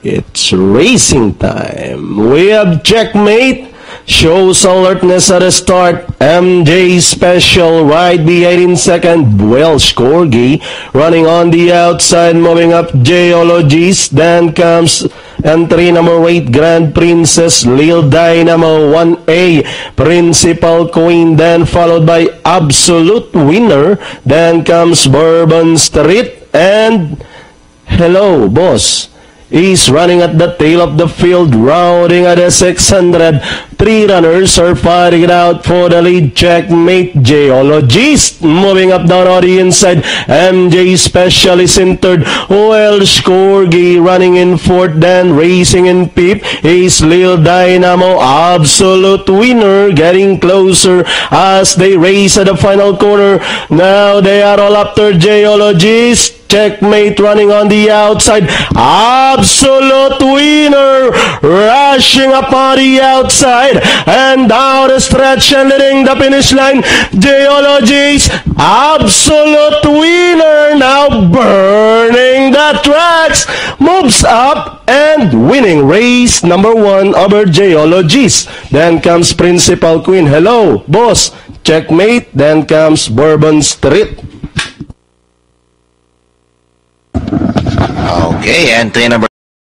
It's racing time. We have checkmate. Shows alertness at the start. MJ Special right behind in second. Welsh Corgi running on the outside, moving up Geologies. Then comes entry number 8, Grand Princess, Lil Dynamo 1A, Principal Queen, then followed by Absolute Winner. Then comes Bourbon Street and Hello Boss is running at the tail of the field, rounding at the 600. Three runners are fighting it out for the lead. Checkmate. Geologist moving up down on the inside. MJ Special is in third. Welsh Corgi running in fourth. Then racing in fifth is Lil Dynamo. Absolute Winner getting closer as they race at the final corner. Now they are all after Geologist. Checkmate running on the outside. Absolute Winner rushing up on the outside and down the stretch and hitting the finish line. Geologies. Absolute Winner now burning the tracks. Moves up and winning race number 1 over Geologies. Then comes Principal Queen. Hello, Boss. Checkmate. Then comes Bourbon Street. Okay, entry number